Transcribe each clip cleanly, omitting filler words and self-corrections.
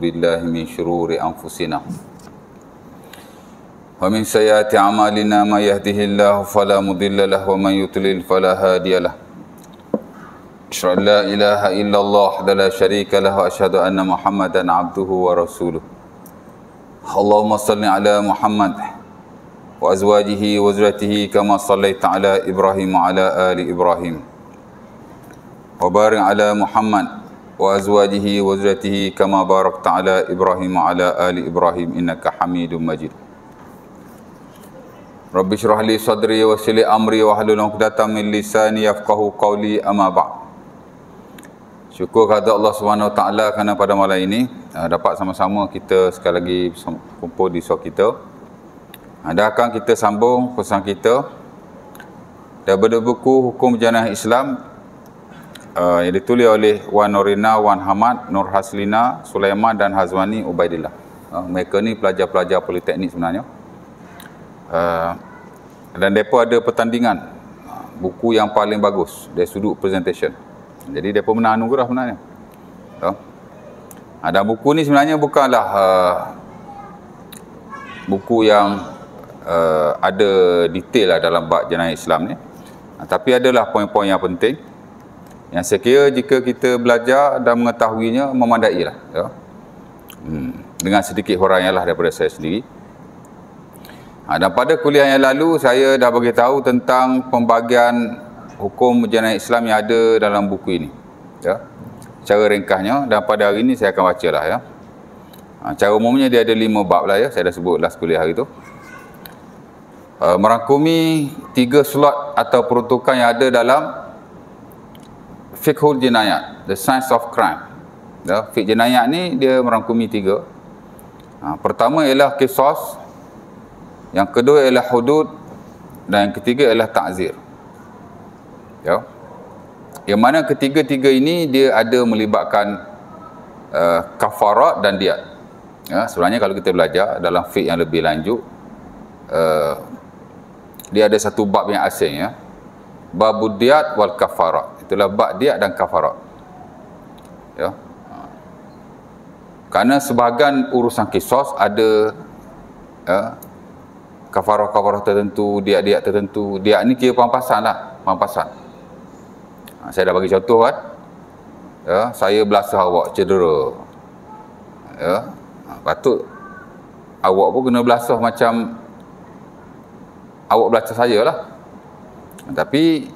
billahi min syururi anfusina wa min sayyiati a'malina may yahdihillahu fala mudilla lahu wa man yudlil fala hadiyalah. Asyhadu an la ilaha illallah wa la syarika lahu wa asyhadu anna Muhammadan abduhu wa rasuluh. Allahumma salli ala Muhammad wa azwajihi wa zurriyyatihi kama sallaita ala Ibrahim wa ala ali Ibrahim. Wa barik ala Muhammad wa azwajihi wa zurriyyatihi kama barakta ala Ibrahim wa ala ali Ibrahim innaka Hamidum Majid. Rabbi shrah li sadri wa yassir li amri wa hlul 'uqdatam min lisani yafqahu qawli, amma ba'd. Syukur kepada Allah Subhanahu Wa Taala kerana pada malam ini dapat sama-sama kita sekali lagi kumpul di suara kita. Dan akan kita sambung pesan kita daripada buku Hukum Jenayah Islam yang ditulis oleh Wan Norina, Wan Hamad, Nur Haslina, Sulaiman dan Hazwani Ubaidillah. Mereka ni pelajar-pelajar politeknik sebenarnya. Dan mereka ada pertandingan buku yang paling bagus dari sudut presentation. Jadi mereka menang anugerah sebenarnya. Dan buku ni sebenarnya bukanlah buku yang ada detail lah dalam bab jenayah Islam ni. Tapi adalah poin-poin yang penting yang saya kira jika kita belajar dan mengetahuinya memadai lah. Dengan sedikit huraian lah daripada saya sendiri. Dan pada kuliah yang lalu saya dah beritahu tentang pembagian hukum jenayah Islam yang ada dalam buku ini. Cara ringkasnya, dan pada hari ini saya akan baca lah. Cara umumnya dia ada 5 bab lah. Saya dah sebut last kuliah hari tu. Merangkumi 3 slot atau peruntukan yang ada dalam fiqhul jinayat, the science of crime. Fiqh jinayat ni dia merangkumi 3. Pertama ialah qisas, yang kedua ialah hudud, dan yang ketiga ialah ta'zir. Yang mana ketiga-tiga ini dia ada melibatkan kafarat dan diat. Sebenarnya kalau kita belajar dalam fiqh yang lebih lanjut, dia ada satu bab yang asing, babud diat wal kafarat. Itulah bab diat dan kafarat. Kerana sebahagian urusan kisos ada kafarah-kafarah tertentu, diat-diat tertentu. Diat ni kira pampasan lah, pampasan. Saya dah bagi contoh kan. Saya belasah awak cedera. Patut awak pun kena belasah macam awak belasah saya lah. Tapi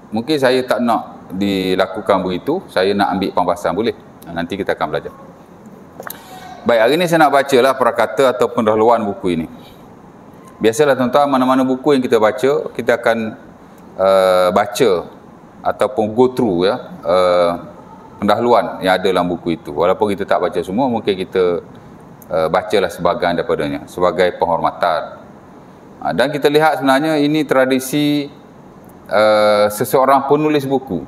mungkin saya tak nak dilakukan begitu. Saya nak ambil pampasan, boleh. Nanti kita akan belajar. Baik, hari ini saya nak bacalah prakata atau pendahuluan buku ini. Biasalah tuan-tuan, mana-mana buku yang kita baca, kita akan baca ataupun go through pendahuluan yang ada dalam buku itu. Walaupun kita tak baca semua, mungkin kita bacalah sebahagian daripadanya sebagai penghormatan. Dan kita lihat sebenarnya ini tradisi seseorang penulis buku,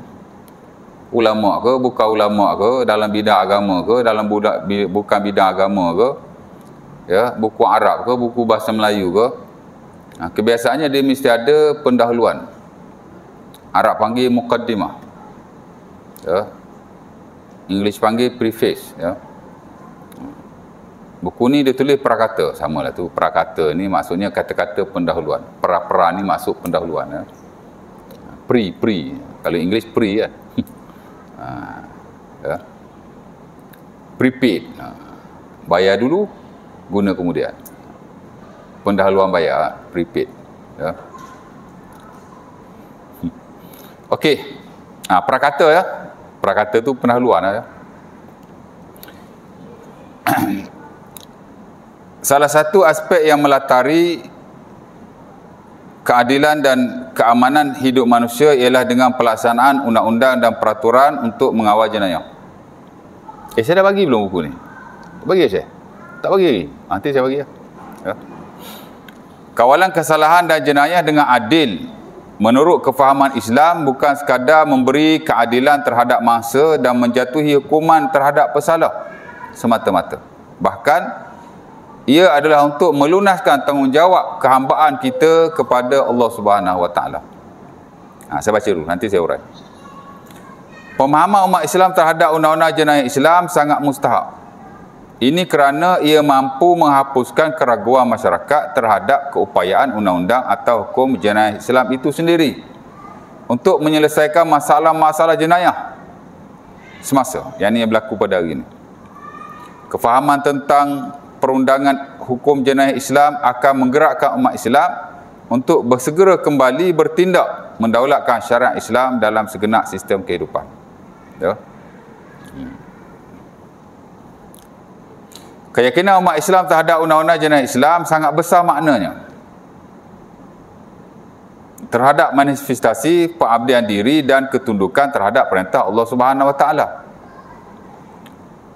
ulama ke bukan ulama ke, dalam bidang agama ke, dalam bukan bidang agama ke, buku Arab ke, buku bahasa Melayu ke. Kebiasaannya dia mesti ada pendahuluan. Arab panggil muqaddimah, English panggil preface. Buku ni dia tulis prakata, samalah tu. Prakata ni maksudnya kata-kata pendahuluan. Pra-pra ni masuk pendahuluan. Pre. Kalau English pre kan. Prepaid. Bayar dulu, guna kemudian. Pendahuluan bayar, prepaid. Okey. Prakata Prakata tu pendahuluan. Salah satu aspek yang melatari keadilan dan keamanan hidup manusia ialah dengan pelaksanaan undang-undang dan peraturan untuk mengawal jenayah. Saya dah bagi belum buku ni? Bagi saya? Tak bagi lagi? Nanti saya bagi. Kawalan kesalahan dan jenayah dengan adil menurut kefahaman Islam bukan sekadar memberi keadilan terhadap mangsa dan menjatuhi hukuman terhadap pesalah semata-mata. Bahkan ia adalah untuk melunaskan tanggungjawab kehambaan kita kepada Allah Subhanahu Wa Taala. Saya baca dulu, nanti saya urai. Pemahaman umat Islam terhadap undang-undang jenayah Islam sangat mustahak. Ini kerana ia mampu menghapuskan keraguan masyarakat terhadap keupayaan undang-undang atau hukum jenayah Islam itu sendiri untuk menyelesaikan masalah-masalah jenayah semasa yang ini berlaku pada hari ini. Kefahaman tentang perundangan hukum jenayah Islam akan menggerakkan umat Islam untuk bersegera kembali bertindak mendaulatkan syariat Islam dalam segenap sistem kehidupan. Ya. Keyakinan umat Islam terhadap undang-undang jenayah Islam sangat besar maknanya terhadap manifestasi pengabdian diri dan ketundukan terhadap perintah Allah Subhanahu Wa Taala.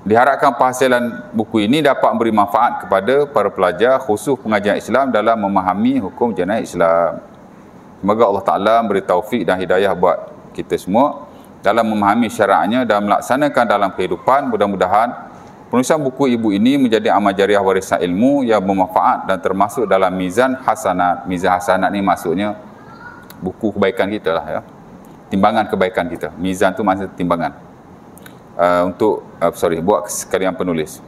Diharapkan penghasilan buku ini dapat memberi manfaat kepada para pelajar khusus pengajian Islam dalam memahami hukum jenayah Islam. Semoga Allah Ta'ala memberi taufik dan hidayah buat kita semua dalam memahami syariatnya dan melaksanakan dalam kehidupan. Mudah-mudahan penulisan buku ibu ini menjadi amal jariah warisan ilmu yang bermanfaat dan termasuk dalam mizan hasanat. Mizan hasanat ni maksudnya buku kebaikan kita lah, ya. Timbangan kebaikan kita. Mizan tu maksudnya timbangan. Buat sekalian penulis.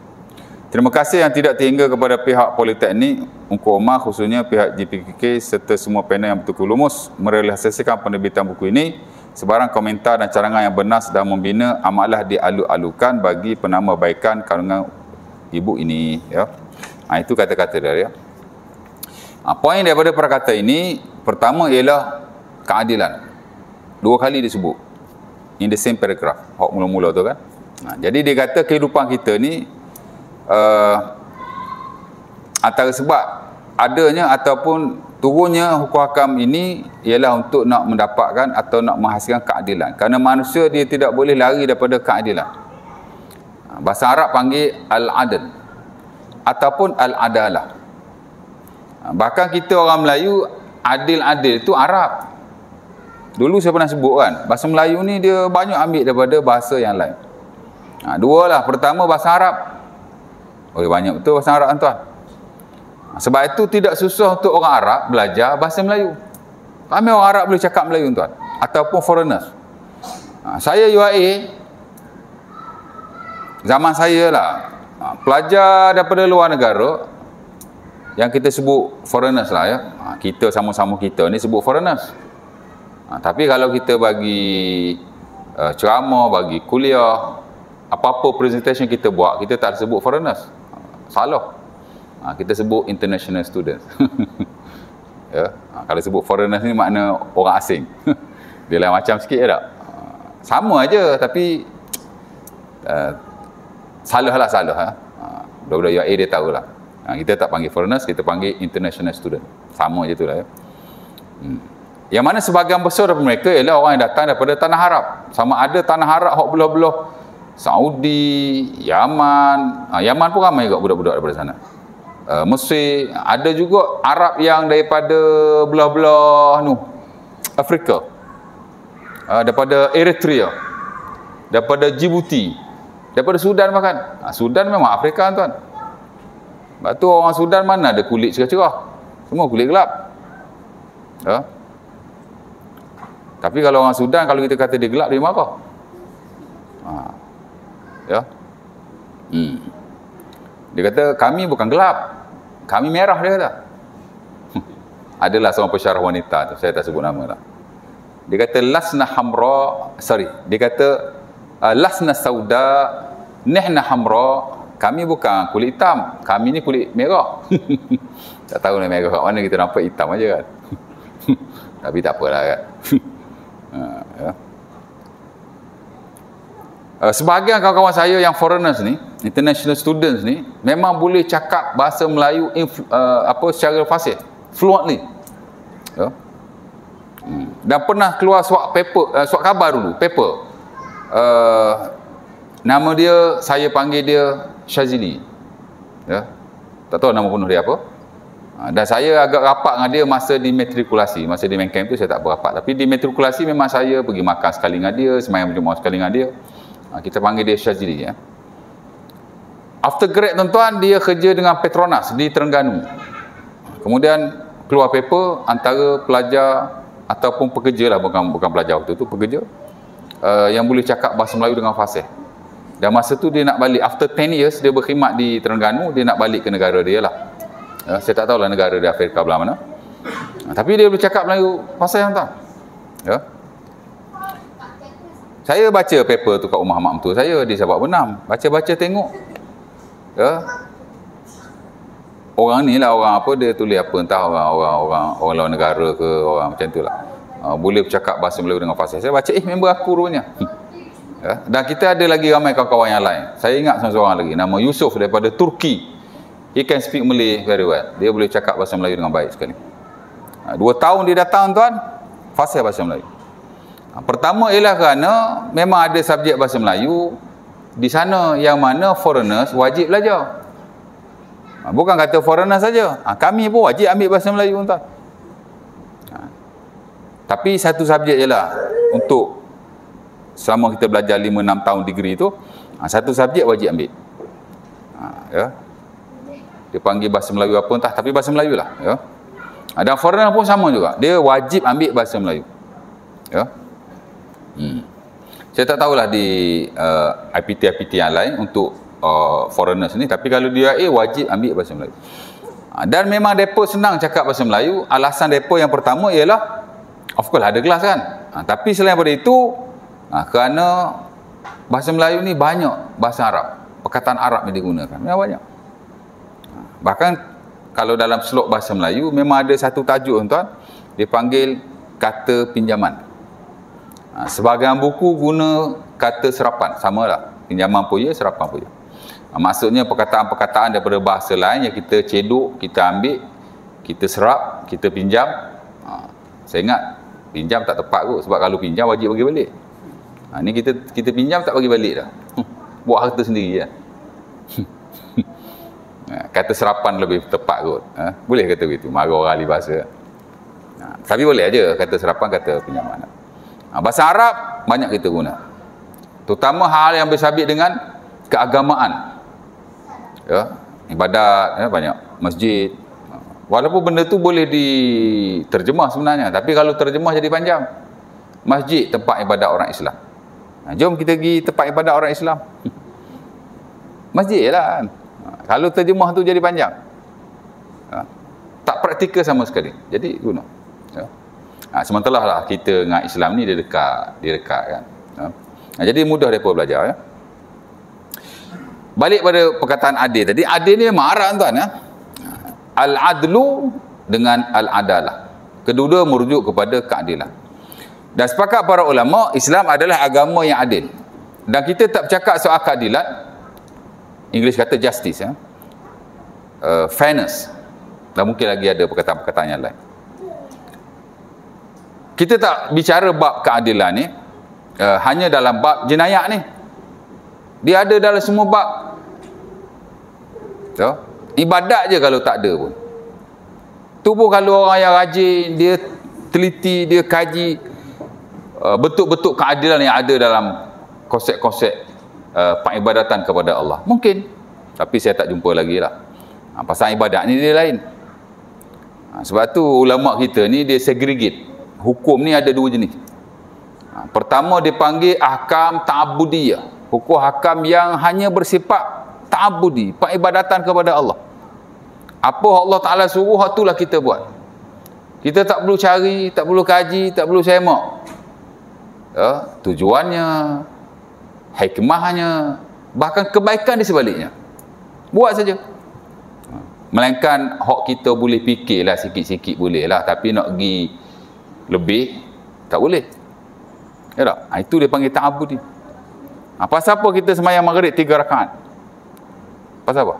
Terima kasih yang tidak terhingga kepada pihak Politeknik Ungku Omar, khususnya pihak JPKK serta semua panel yang betul lumus merealisasikan penerbitan buku ini. Sebarang komentar dan carangan yang benar dan membina amatlah dialu-alukan bagi penambahbaikan kandungan ibu ini, ya. Itu kata-kata dia, ya. Poin daripada perkata ini, pertama ialah keadilan. 2 kali disebut in the same paragraph, hak mula-mula tu kan. Jadi dia kata kehidupan kita ni antara sebab adanya ataupun turunnya hukum hakam ini ialah untuk nak mendapatkan atau nak menghasilkan keadilan. Kerana manusia dia tidak boleh lari daripada keadilan. Bahasa Arab panggil al-adl ataupun al-adalah. Bahkan kita orang Melayu, adil-adil itu Arab. Dulu saya pernah sebut kan, bahasa Melayu ni dia banyak ambil daripada bahasa yang lain. Dua lah, pertama bahasa Arab. Banyak betul bahasa Arab, tuan. Sebab itu tidak susah untuk orang Arab belajar bahasa Melayu. Kami orang Arab boleh cakap Melayu, tuan. Ataupun foreigners. Saya UAE, zaman saya lah, pelajar daripada luar negara, yang kita sebut foreigners lah, ya. Kita sama-sama kita ni sebut foreigners. Tapi kalau kita bagi ceramah, bagi kuliah, apa-apa presentation kita buat, kita tak sebut foreigners. Salah. Kita sebut international students. Ya. Kalau sebut foreigners ni makna orang asing. Dia lain macam sikit tak? Sama aja, tapi salah. Budak-budak UAE dia tahulah. Kita tak panggil foreigners, kita panggil international student. Sama je tu lah, ya. Yang mana sebahagian besar daripada mereka ialah orang yang datang daripada tanah Arab. Sama ada tanah Arab hak belah-belah Saudi, Yaman. Yaman pun ramai juga budak-budak daripada sana. Mesir, ada juga Arab yang daripada belah-belah Afrika. Daripada Eritrea, daripada Djibouti, daripada Sudan bahkan. Sudan memang Afrika, tuan. Sebab tu orang Sudan mana ada kulit cerah-cerah. Semua kulit gelap. Ya. Tapi kalau orang Sudan, kalau kita kata dia gelap, dia marah. Ya. Dia kata, kami bukan gelap, kami merah, dia kata. Adalah seorang pensyarah wanita tu, saya tak sebut nama lah. Dia kata, lasna hamra, dia kata, lasna sauda, nehna hamra, kami bukan kulit hitam, kami ni kulit merah. Tak tahu ni merah kat mana, kita nampak hitam aja kan. Tapi tak apalah kan. Ya. Sebahagian kawan-kawan saya yang foreigners ni, international students ni, memang boleh cakap bahasa Melayu secara fasih, fluently. Ya. Dan pernah keluar surat khabar dulu, paper. Nama dia, saya panggil dia Syazili. Ya. Tak tahu nama penuh dia apa. Dan saya agak rapat dengan dia masa di matrikulasi. Masa di main camp tu saya tak berapat. Tapi di matrikulasi memang saya pergi makan sekali dengan dia, semayang berjemaah sekali dengan dia. Kita panggil dia Syazili, ya. After grad, tuan-tuan, dia kerja dengan Petronas di Terengganu. Kemudian keluar paper antara pelajar ataupun pekerja lah, bukan pelajar waktu tu, pekerja yang boleh cakap bahasa Melayu dengan fasih. Dan masa tu dia nak balik, after 10 years dia berkhidmat di Terengganu, dia nak balik ke negara dia lah. Saya tak tahulah negara dia Afrika belah mana. Tapi dia boleh cakap Melayu pasal yang tak. Ya. Saya baca paper tu kat rumah mak mentua saya di Sabak Benam. Baca-baca tengok. Ya. Orang ni lah, orang apa, dia tulis apa, entah orang luar negara ke, orang macam tu lah. Boleh bercakap bahasa Melayu dengan fasih. Saya baca, member aku rupanya. Ya. Dan kita ada lagi ramai kawan-kawan yang lain. Saya ingat seorang lagi, nama Yusuf daripada Turki. He can speak Malay very well. Dia boleh cakap bahasa Melayu dengan baik sekali. 2 tahun dia datang tuan, fasih bahasa Melayu. Pertama ialah kerana memang ada subjek bahasa Melayu di sana yang mana foreigners wajib belajar. Bukan kata foreigner saja. Kami pun wajib ambil bahasa Melayu tuan. Tapi satu subjek ialah untuk selama kita belajar 5-6 tahun degree tu, satu subjek wajib ambil. Ya. Dia panggil bahasa Melayu apa entah, tapi bahasa Melayu lah. Ya. Dan foreigner pun sama juga. Dia wajib ambil bahasa Melayu. Ya. Saya tak tahulah di IPT yang lain untuk foreigners ni, tapi kalau dia wajib ambil bahasa Melayu. Dan memang depa senang cakap bahasa Melayu. Alasan depa yang pertama ialah of course ada kelas kan. Tapi selain daripada itu, kerana bahasa Melayu ni banyak bahasa Arab, perkataan Arab yang digunakan. Memang banyak. Bahkan kalau dalam slok bahasa Melayu memang ada satu tajuk tuan, dipanggil kata pinjaman. Sebahagian buku guna kata serapan, samalah. Pinjaman pun ya, serapan pun ya. Maksudnya perkataan-perkataan daripada bahasa lain yang kita cedok, kita ambil, kita serap, kita pinjam. Saya ingat pinjam tak tepat kot, sebab kalau pinjam wajib bagi balik. Ni kita pinjam tak bagi balik dah. Buat harta sendiri lah. Kata serapan lebih tepat kot. Boleh kata begitu, marah orang ahli bahasa. Tapi boleh aja kata serapan, kata pinjaman. Bahasa Arab banyak kita guna, terutama hal yang bersabit dengan keagamaan. Ya, ibadat, ya, banyak masjid. Walaupun benda tu boleh diterjemah sebenarnya, tapi kalau terjemah jadi panjang. Masjid tempat ibadat orang Islam. Jom kita pergi tempat ibadat orang Islam. Masjid je lah. Kalau terjemah tu jadi panjang, tak praktikal sama sekali. Jadi guna. Ya. Sementara lah kita dengan Islam ni dia dekat kan. Jadi mudah mereka belajar ya. Balik pada perkataan adil tadi, adil ni memang Arab tuan ya. Al-adlu dengan al-adalah. Kedua-dua merujuk kepada keadilan. Dan sepakat para ulama, Islam adalah agama yang adil. Dan kita tak bercakap soal keadilan. English kata justice ya. Fairness. Dan mungkin lagi ada perkataan-perkataan yang lain. Kita tak bicara bab keadilan ni hanya dalam bab jenayah ni. Dia ada dalam semua bab. So, ibadat je kalau tak ada pun. Tu pun kalau orang yang rajin, dia teliti, dia kaji betul-betul keadilan yang ada dalam konsep-konsep peribadatan kepada Allah. Mungkin. Tapi saya tak jumpa lagi lah. Pasal ibadat ni dia lain. Sebab tu ulama kita ni dia segregate. Hukum ni ada 2 jenis. Pertama dipanggil ahkam ta'abudiyah. Hukum hakam yang hanya bersifat ta'abudi, peribadatan kepada Allah. Apa Allah Ta'ala suruh, itulah kita buat. Kita tak perlu cari, tak perlu kaji, tak perlu semak. Ya, tujuannya, hikmahnya, bahkan kebaikan di sebaliknya. Buat saja. Melainkan hak kita boleh fikirlah sikit-sikit boleh lah, tapi nak pergi lebih tak boleh. Ya tak? Itu dia panggil ta'abudi. Pasal apa kita semayang maghrib 3 rakaat? Pasal apa?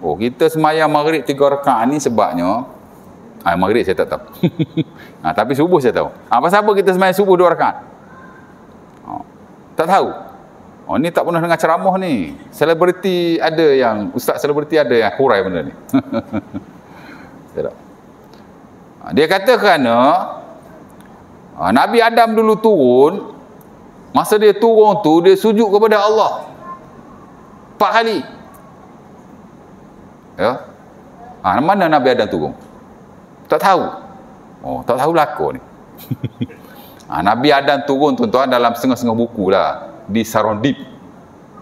Oh, kita semayang maghrib 3 rakaat ni sebabnya maghrib saya tak tahu. Tapi subuh saya tahu. Pasal apa kita semayang subuh 2 rakaat? Tak tahu. Ni tak pernah dengar ceramah ni. Selebriti ada yang, ustaz selebriti ada yang hurai benda ni. Ya tak? Dia kata kerana Nabi Adam dulu turun, masa dia turun tu dia sujud kepada Allah 4 kali. Ya. Mana Nabi Adam turun? Tak tahu. Tak tahu lakon ni. Nabi Adam turun tuan-tuan dalam setengah-setengah buku lah di Sarondip.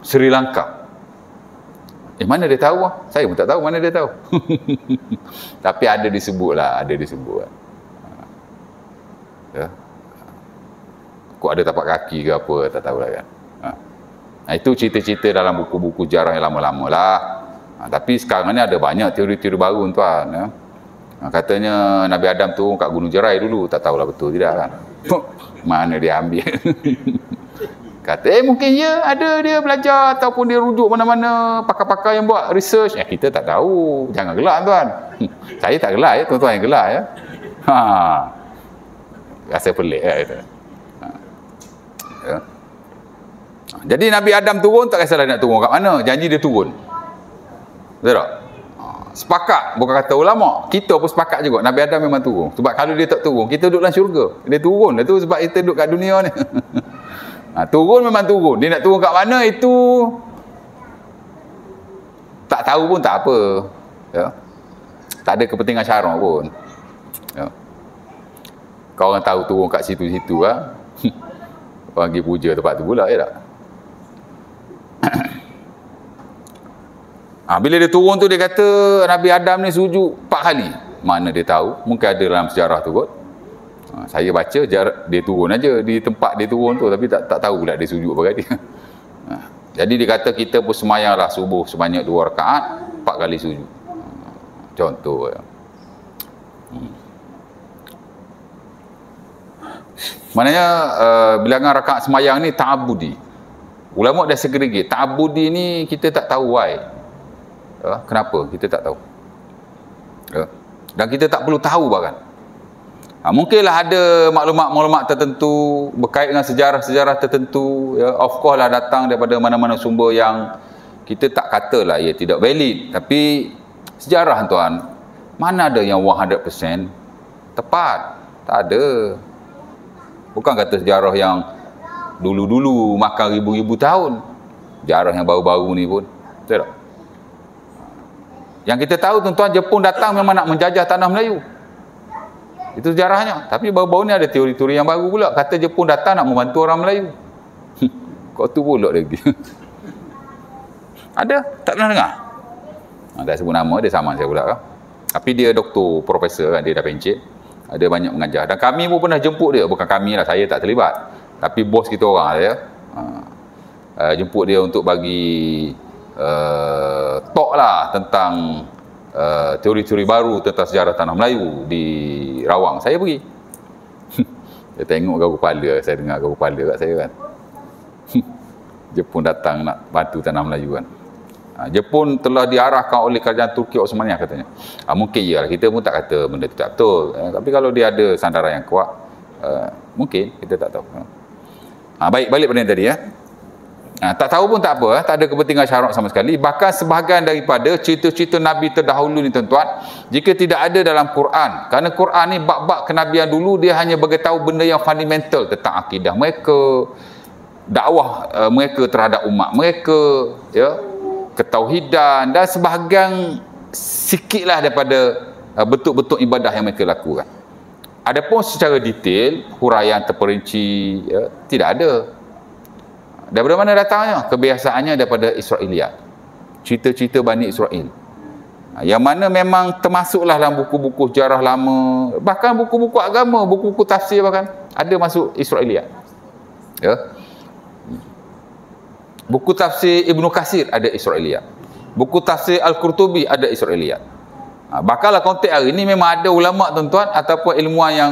Sri Lanka. Mana dia tahu? Saya pun tak tahu mana dia tahu. Tapi ada disebut lah, ada disebut. Ya. Kok ada tapak kaki ke apa, tak tahulah kan. Itu cerita-cerita dalam buku-buku sejarah yang lama-lama lah. Tapi sekarang ni ada banyak teori-teori baru tuan. Ya. Katanya Nabi Adam turun kat Gunung Jerai dulu, tak tahulah betul tidak kan. Mana dia ambil. Kata mungkin ya ada dia belajar ataupun dia rujuk mana-mana pakar-pakar yang buat research. Kita tak tahu. Jangan gelak tuan. Saya tak gelak ya, tuan-tuan yang gelak ya. Rasa pelik ya itu. Ya. Jadi Nabi Adam turun, tak kisahlah nak turun kat mana, janji dia turun. Betul tak? Sepakat, bukan kata ulama, kita pun sepakat juga Nabi Adam memang turun. Sebab kalau dia tak turun, kita duduk dalam syurga. Dia turun lah tu sebab kita duduk kat dunia ni. Turun memang turun. Dia nak turun kat mana itu tak tahu pun tak apa. Ya. Tak ada kepentingan syarak pun. Ya. Kau orang tahu turun kat situ-situ lah. Pergi puja tempat tu pula, ya tak? Bila dia turun tu dia kata Nabi Adam ni sujud 4 kali. Mana dia tahu? Mungkin ada dalam sejarah tu kot. Saya baca dia turun aja di tempat dia turun tu, tapi tak tahu pula dia sujud berapa kali. Jadi dia kata kita pun semayanglah subuh sebanyak 2 rakaat, 4 kali sujud. Contoh ya. Maknanya bilangan rakaat semayang ni ta'abudi. Ulama dah segregate. Ta'abudi ni kita tak tahu why. Kenapa? Kita tak tahu. Dan kita tak perlu tahu bahkan. Mungkinlah ada maklumat-maklumat tertentu berkait dengan sejarah-sejarah tertentu. Ya, of course lah datang daripada mana-mana sumber yang kita tak katalah ia tidak valid. Tapi sejarah tuan, mana ada yang 100% tepat? Tak ada. Bukan kata sejarah yang dulu-dulu makan ribu-ribu tahun. Sejarah yang baru-baru ni pun. Betul tak? Yang kita tahu tuan-tuan, Jepun datang memang nak menjajah tanah Melayu. Itu sejarahnya. Tapi baru-baru ni ada teori-teori yang baru pula. Kata Jepun datang nak membantu orang Melayu. Kau tu pula lagi. Ada? Tak pernah dengar? Tak sebut nama, dia sama saya pula kan. Tapi dia doktor, profesor kan, dia dah pencet. Ada banyak mengajar. Dan kami pun pernah jemput dia. Bukan kami lah, saya tak terlibat. Tapi bos kita orang ya. Jemput dia untuk bagi talk lah tentang teori-teori baru tentang sejarah tanah Melayu di Rawang. Saya pergi. Dia tengok garu kepala, saya dengar garu kepala kat saya kan. Jepun datang nak bantu tanah Melayu kan. Jepun telah diarahkan oleh kerajaan Turki Osmania katanya. Mungkin ya, kita pun tak kata benda itu tak betul. Tapi kalau dia ada sandaran yang kuat, mungkin kita tak tahu. Baik, balik pada yang tadi ya. Tak tahu pun tak apa, tak ada kepentingan syarak sama sekali. Bahkan sebahagian daripada cerita-cerita Nabi terdahulu ni tuan-tuan, jika tidak ada dalam Quran, kerana Quran ni bab-bab kenabian dulu dia hanya beritahu benda yang fundamental tentang akidah mereka, dakwah mereka terhadap umat mereka, ya, ketauhidan dan sebahagian sikitlah daripada bentuk-bentuk ibadah yang mereka lakukan. Adapun secara detail, huraian terperinci, ya, tidak ada. Daripada mana datangnya? Kebiasaannya daripada Israiliyat. Cerita-cerita Bani Israel. Yang mana memang termasuklah dalam buku-buku sejarah lama. Bahkan buku-buku agama, buku-buku tafsir bahkan. Ada masuk Israiliyat. Ya. Buku tafsir Ibnu Katsir ada Israiliyat. Buku tafsir Al-Qurtubi ada Israiliyat. Bakallah konteks hari ini memang ada ulama tuan-tuan ataupun ilmuwan yang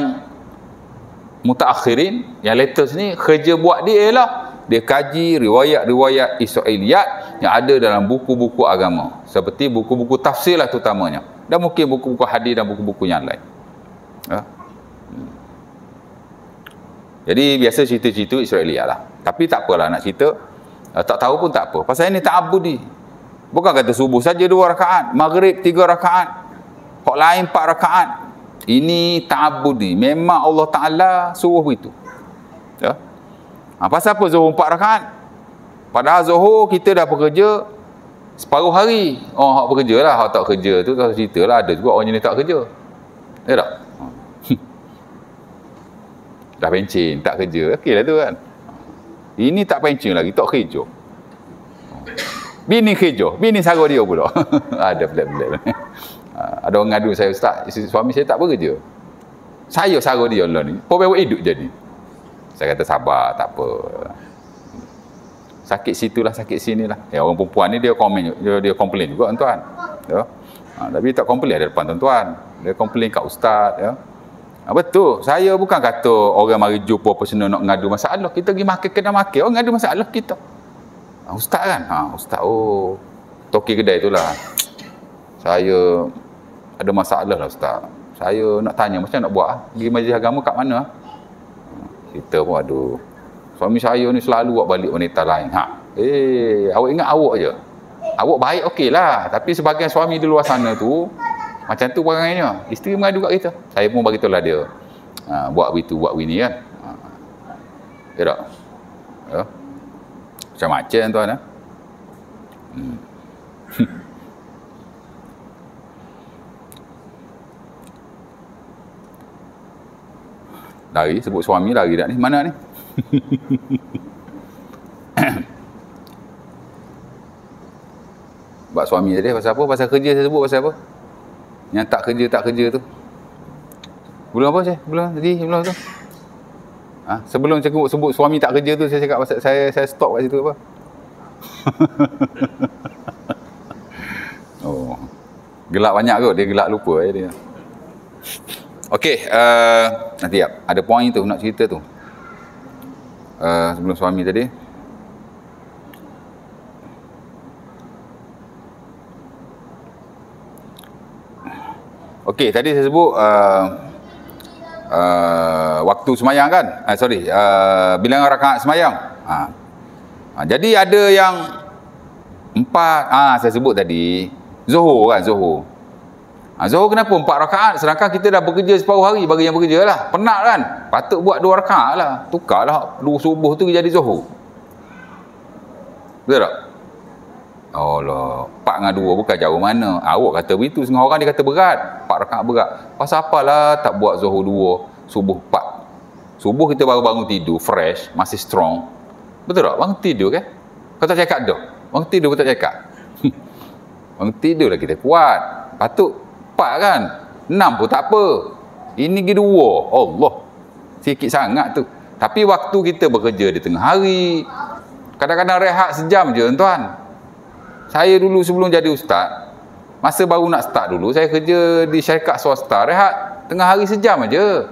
mutaakhirin, yang latest ni, kerja buat dia ialah dia kaji riwayat-riwayat Israiliyat yang ada dalam buku-buku agama. Seperti buku-buku tafsir lah terutamanya. Dan mungkin buku-buku hadis dan buku-buku yang lain. Ya. Jadi biasa cerita-cerita Israiliyat lah. Tapi tak apalah nak cerita. Tak tahu pun tak apa. Pasal ini ta'abudi. Bukan kata subuh saja 2 rakaat. Maghrib 3 rakaat. Hak lain 4 rakaat. Ini ta'abudi. Memang Allah Ta'ala suruh begitu. Ya. Pasal apa zuhur 4 rakaat? Padahal zuhur kita dah bekerja separuh hari. Hak bekerja lah. Hak tak kerja tu tak cerita lah. Ada juga orang jenis tak kerja. Ya tak? Dah pencin, tak kerja. Okey lah tu kan. Ini tak pencin lagi, tak kerja. Bini kerja, bini sara dia pula. Ada pelik-pelik. Ada orang ngadu saya, ustaz, suami saya tak bekerja. Saya sara dia lah ni. Bawa hidup jadi. Saya kata sabar, tak apa. Sakit situlah, sakit sinilah. Ya, orang perempuan ni dia komen, dia komplain juga tuan. Ya. Tapi tak komplain ada depan tuan-tuan. Dia komplain kat ustaz, ya. Betul. Saya bukan kata orang mari jumpa personal nak ngadu masalah. Kita pergi makan kedai makan, orang ngadu masalah kita. Ustaz kan? Ustaz, toki kedai tu lah. Saya ada masalah lah ustaz. Saya nak tanya macam nak buat. Pergi majlis agama kat mana? Kita pun aduh. Suami saya ni selalu buat balik wanita lain. Awak ingat awak je. Awak baik okey lah. Tapi sebagian suami di luar sana tu, macam tu perangainya. Isteri mengadu kat kita. Saya pun beritahu lah dia. Buat begitu, buat begini kan. Ya tak? Ya. Macam-macam tuan. Lari, sebut suami lari dah ni. Mana ni? Bab suami tadi pasal apa? Pasal kerja saya sebut pasal apa? Yang tak kerja tu. Belum apa saya? Belum tu. Sebelum saya sebut suami tak kerja tu, saya cakap pasal saya stop kat situ apa? Gelak banyak kot, dia gelak lupa dia. Okey, nanti ada poin tu nak cerita tu. Sebelum suami tadi. Okey, tadi saya sebut waktu semayang kan? Bilangan rakaat semayang. Jadi ada yang 4, saya sebut tadi Zuhur kan, Zuhur. Zuhur kenapa 4 rakaat sedangkan kita dah bekerja separuh hari bagi yang bekerja lah. Penat kan? Patut buat 2 rakaat lah. Tukarlah 2 subuh tu jadi Zuhur. Betul tak? Allah, 4 dengan 2 bukan jauh mana. Awak kata begitu, setengah orang dia kata berat. 4 rakaat berat. Pasal apalah tak buat Zuhur 2, subuh 4. Subuh kita baru bangun tidur, fresh, masih strong. Betul tak? Bangun tidur kan? Kau tak cakap dah. Bangun tidur kau tak cakap. Bangun tidur lah kita kuat. Patut 4 kan? 6 pun tak apa. Ini pergi 2. Allah. Sikit sangat tu. Tapi waktu kita bekerja di tengah hari, kadang-kadang rehat sejam je tuan. Saya dulu sebelum jadi ustaz, masa baru nak start dulu, saya kerja di syarikat swasta, rehat tengah hari sejam aja.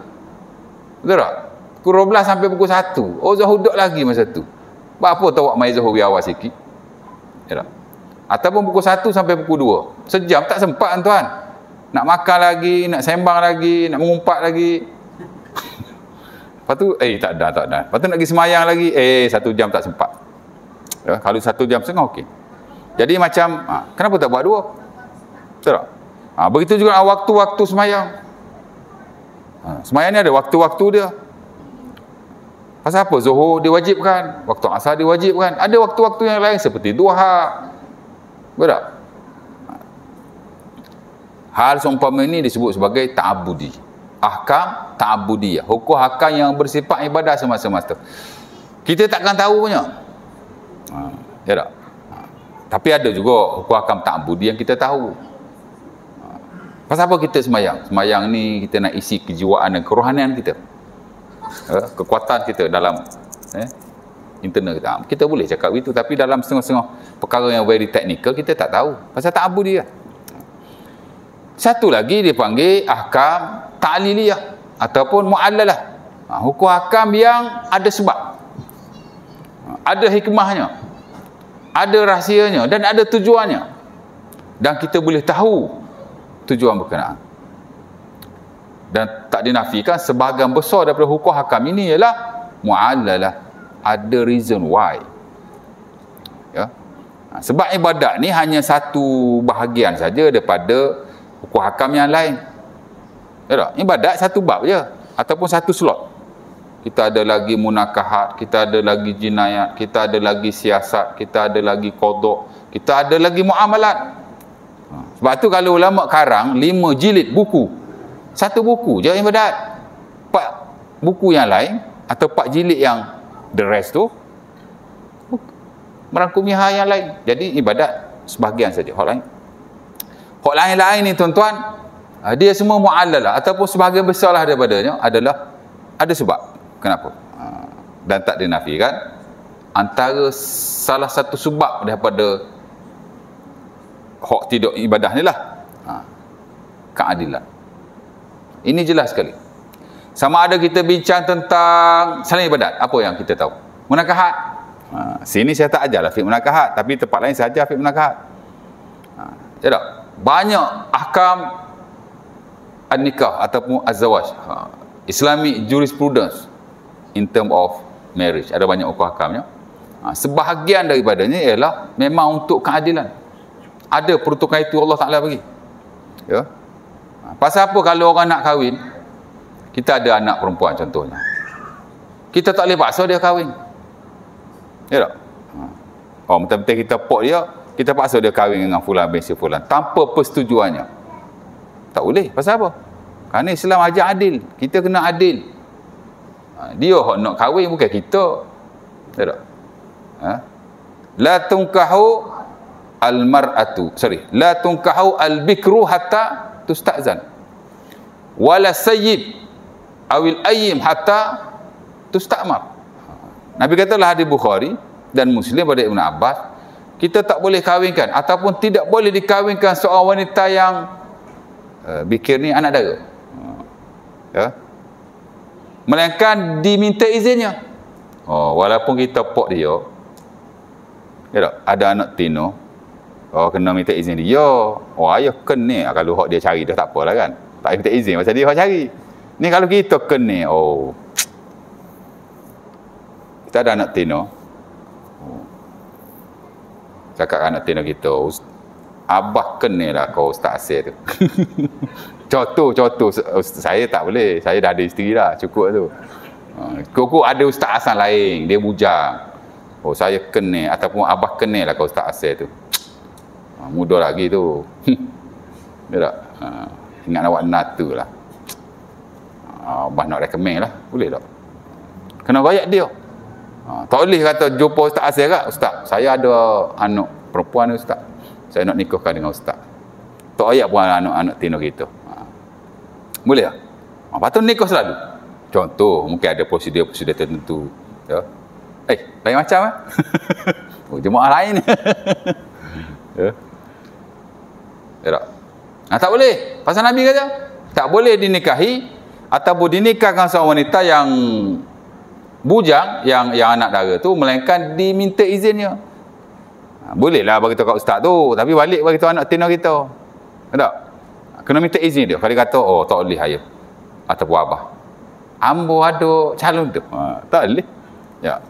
Betul tak? Pukul 12 sampai pukul 1. Zuhur duduk lagi masa tu. Buat apa tahu main Zuhur biar awal sikit? Ya tak? Ataupun pukul 1 sampai pukul 2. Sejam tak sempat tuan. Nak makan lagi, nak sembang lagi, nak mengumpat lagi. Lepas tu, tak ada. Lepas tu nak pergi semayang lagi, 1 jam tak sempat. Ya, kalau 1 jam setengah, okey. Jadi macam, kenapa tak buat 2? Betul tak? Begitu juga waktu-waktu semayang. Semayang ni ada waktu-waktu dia. Pasal apa? Zuhur diwajibkan, waktu asar diwajibkan. Ada waktu-waktu yang lain seperti duha. Betul tak? Hal seumpama ini disebut sebagai ta'abudi. Ahkam ta'abudiyah. Hukum ahkam yang bersifat ibadah semasa-masa. Kita takkan tahu punya. Ya tak? Tapi ada juga hukum ahkam ta'abudi yang kita tahu. Pasal apa kita semayang? Semayang ni kita nak isi kejiwaan dan kerohanian kita. Kekuatan kita dalam internal kita. Kita boleh cakap itu, tapi dalam setengah-setengah perkara yang very technical kita tak tahu. Pasal ta'abudi lah. Satu lagi dipanggil ahkam ta'liliyah ataupun mu'allalah. Hukum ahkam yang ada sebab. Ada hikmahnya. Ada rahsianya dan ada tujuannya. Dan kita boleh tahu tujuan berkenaan. Dan tak dinafikan sebahagian besar daripada hukum ahkam ini ialah mu'allalah. Ada reason why. Ya. Sebab ibadat ni hanya satu bahagian saja daripada hukum hakam yang lain. Ya tak? Ibadat satu bab je ataupun satu slot. Kita ada lagi munakahat, kita ada lagi jinayat, kita ada lagi siasat, kita ada lagi qada, kita ada lagi muamalat. Sebab tu kalau ulama karang 5 jilid buku. Satu buku je ibadat. 4 buku yang lain atau 4 jilid yang the rest tu merangkumi hal yang lain. Jadi ibadat sebahagian saja. Hak lain-lain ni tuan-tuan, dia semua mu'allalah ataupun sebahagian besarlah daripadanya adalah ada sebab. Kenapa? Dan tak dinafikan. Antara salah satu sebab daripada hak tidak ibadah ni lah keadilan. Ini jelas sekali. Sama ada kita bincang tentang saling ibadat, apa yang kita tahu? Munakahat. Sini saya tak ajarlah fiqh munakahat, tapi tempat lain saya ajar fiqh munakahat. Tak? Banyak ahkam an-nikah ataupun az-zawaj. Islamic jurisprudence in term of marriage. Ada banyak hukum hakamnya. Sebahagian daripadanya ialah memang untuk keadilan. Ada peruntukan itu Allah Ta'ala bagi. Ya. Pasal apa kalau orang nak kahwin, kita ada anak perempuan contohnya, kita tak boleh paksa dia kahwin. Ya tak? Oh, betul-betul kita pot dia, kita paksa dia kahwin dengan fulan bin si fulan tanpa persetujuannya. Tak boleh. Pasal apa? Kerana Islam ajar adil. Kita kena adil. Dia hak nak kahwin, bukan kita. Ya tak? La tunkahu al-mar'atu, la tunkahu al-bikru hatta tusta'zan, wala sayyid awil ayyim hatta tusta'mar. Nabi katalah hadis Bukhari dan Muslim pada Ibn Abbas, kita tak boleh kahwinkan ataupun tidak boleh dikahwinkan seorang wanita yang bikir ni anak dara, ya, melainkan diminta izinnya. Walaupun kita pok dia, ya tak? Ada anak tino, kena minta izin dia. Ayah kena, kalau hak dia cari dah tak apalah kan, tak minta izin pasal dia hak cari. Ni kalau kita kena, kita ada anak tino, cakap anak tino kita, abah kena lah kau Ustaz Asir tu. Contoh saya tak boleh, saya dah ada isteri lah, cukup tu. Kau ada Ustaz Hasan lain, dia bujang, saya kena ataupun abah kena lah kau Ustaz Asir tu. Mudah lagi tu. Ya tak? Ingat awak natu lah. Abah nak recommend lah, boleh tak? Kena rakyat dia. Tak boleh kata jumpa Ustaz Asir kat, Ustaz, saya ada anak perempuan ni Ustaz, saya nak nikahkan dengan Ustaz. Tak ayat pun anak-anak tino kita. Boleh tak? Patut nikah selalu. Contoh, mungkin ada prosedur-prosedur tertentu. Ya. Lain macam jemaah lain. Ya. Ya tak? Tak boleh. Pasal Nabi kata, tak boleh dinikahi ataupun dinikahkan seorang wanita yang bujang, yang anak dara tu, melainkan diminta izinnya. Bolehlah bagi tahu kat ustaz tu, tapi balik bagi tahu anak tino kita. Tak? Kena minta izin dia. Kalau dia kata, tak boleh ayah ataupun abah, ambo ada calon tu. Tak boleh. Ya.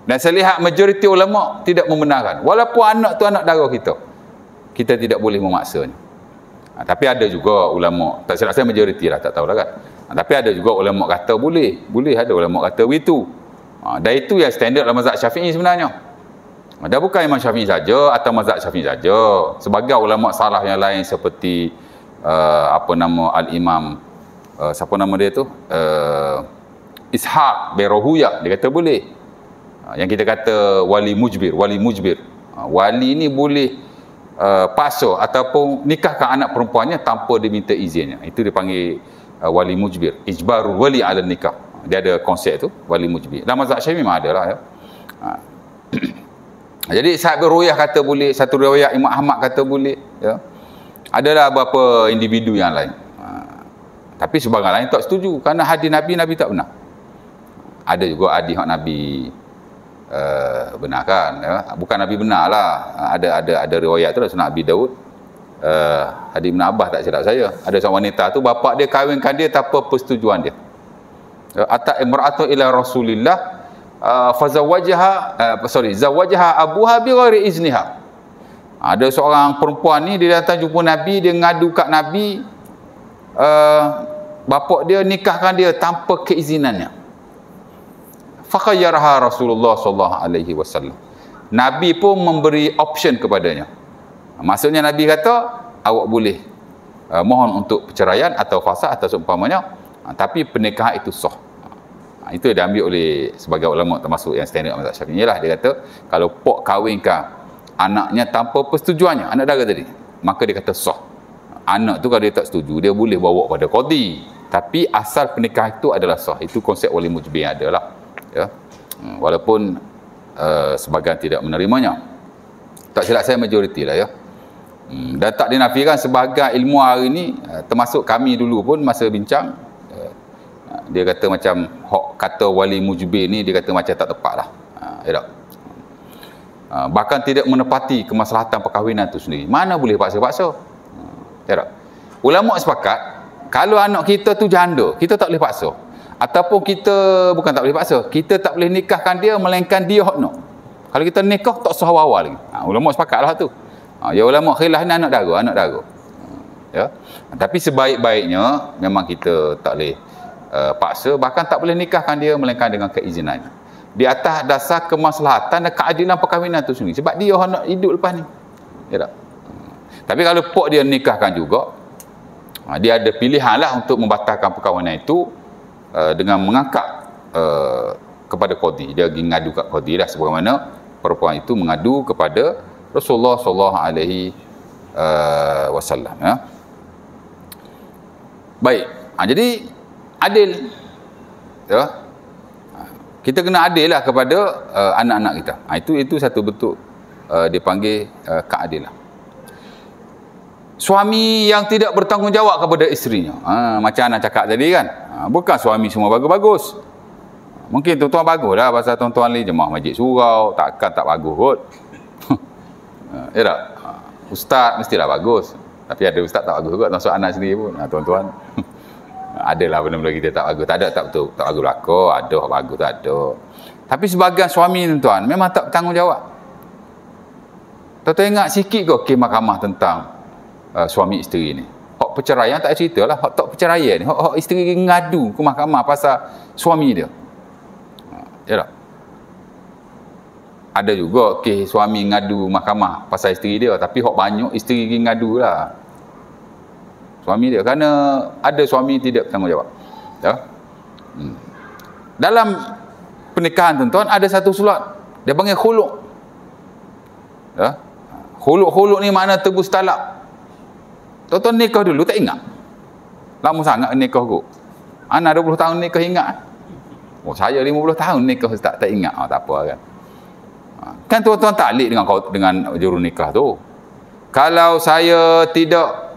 Dan saya lihat majoriti ulama tidak membenarkan. Walaupun anak tu anak dara kita tidak boleh memaksanya. Tapi ada juga ulama, tak silap saya majoriti lah, tak tahulah kan. Tapi ada juga ulama kata boleh, ada ulama kata begitu. Dan itu yang standard dalam mazhab Syafi'i sebenarnya. Dan bukan Imam Syafi'i saja atau mazhab Syafi'i saja. Sebagai ulama salah yang lain seperti Al-Imam siapa nama dia tu? Ishaq bin Rahuyah, dia kata boleh. Yang kita kata wali mujbir. Wali ni boleh paksa ataupun nikahkan anak perempuannya tanpa diminta izinnya. Itu dipanggil wali mujbir, ijbarul wali ala nikah. Dia ada konsep tu, wali mujbir. Dalam mazhab Syafi'i memang ada lah, ya. Jadi Ishaq bin Rahuyah kata boleh, satu riwayat Imam Ahmad kata boleh, ya. Adalah beberapa individu yang lain. Tapi sebagian lain tak setuju kerana hadis Nabi tak benar. Ada juga hadis Nabi benarkan, ya. Bukan Nabi benar lah. Ada riwayat tu Sunan Abi Daud, hadis Ibn Abbas tak silap saya. Ada seorang wanita tu bapak dia kahwinkan dia tanpa persetujuan dia. Ata imra'atu ila Rasulillah zawajaha abuha bi ghairi izniha. Ada seorang perempuan ni, dia datang jumpa Nabi, dia ngadu kat Nabi, bapak dia nikahkan dia tanpa keizinannya. Fakhayyaraha Rasulullah sallallahu alaihi wasallam. Nabi pun memberi option kepadanya. Maksudnya Nabi kata, awak boleh mohon untuk perceraian atau fasakh atau seumpamanya, tapi pernikahan itu sah. Itu diambil oleh sebagai ulama termasuk yang standard mazhab Syafi'i lah. Dia kata kalau pok kahwinkan anaknya tanpa persetujuannya, anak dara tadi, maka dia kata sah. Anak tu kalau dia tak setuju, dia boleh bawa pada qadi. Tapi asal pernikahan itu adalah sah. Itu konsep wali mujbir yang ada lah. Ya. Walaupun sebahagian tidak menerimanya. Tak silap saya majoriti lah ya. Dan tak dinafikan sebahagian ilmu hari ni, termasuk kami dulu pun masa bincang, dia kata macam kata wali mujbir ni, dia kata macam tak tepat lah. Ya tak? Bahkan tidak menepati kemaslahatan perkahwinan tu sendiri. Mana boleh paksa-paksa? Ya tak? Ulama sepakat, kalau anak kita tu janda, kita tak boleh paksa. Ataupun kita, bukan tak boleh paksa, kita tak boleh nikahkan dia, melainkan dia hak nak. Kalau kita nikah, tak sah awal lagi. Ulama sepakat lah tu. Ya ulama khilaf ni anak dara. Ya. Tapi sebaik-baiknya, memang kita tak boleh paksa, bahkan tak boleh nikahkan dia, melainkan dengan keizinannya. Di atas dasar kemaslahatan dan keadilan perkahwinan tu sendiri. Sebab dia orang nak hidup lepas ni. Ya tak? Tapi kalau pok dia nikahkan juga, dia ada pilihan lah untuk membatalkan perkahwinan itu dengan mengangkat kepada qadi. Dia pergi ngadu kat qadi lah, sebagaimana perempuan itu mengadu kepada Rasulullah sallallahu alaihi wasallam. Ya. Baik. Jadi adil. Ya. Kita kena adil lah kepada anak-anak kita. Itu satu bentuk dipanggil keadilan. Suami yang tidak bertanggungjawab kepada isterinya. Macam anak cakap tadi kan. Bukan suami semua bagus-bagus. Mungkin tuan-tuan bagus lah pasal tuan-tuan ni jemaah masjid surau, takkan tak bagus kot. Ya tak? Ustaz mestilah bagus. Tapi ada ustaz tak bagus kot, termasuk anak sendiri pun. Tuan-tuan. Adalah benda-benda kita tak bagus. Tak ada tak betul, tak bagus belaka. Ada bagus tak ada. Tapi sebahagian suami tuan-tuan memang tak bertanggungjawab. Tuan-tuan ingat sikit ke kes mahkamah tentang suami isteri ni. Hak perceraian tak cerita lah. Hak tak perceraian ni. Hak isteri ngadu ke mahkamah pasal suami dia. Ya tak? Ada juga kes suami ngadu mahkamah pasal isteri dia, tapi hak banyak isteri pergi ngadu lah suami dia, kerana ada suami tidak bertanggungjawab. Ya? Dalam pernikahan tuan-tuan ada satu sulat, dia panggil khuluk. Ya? Khuluk ni makna tebus talak. Tuan-tuan nikah dulu tak ingat? Lama sangat nikah kot. Ana 20 tahun nikah ingat. Oh, saya 50 tahun nikah tak ingat. Tak apa kan. Kan tuan-tuan taklid dengan juru nikah tu. Kalau saya tidak,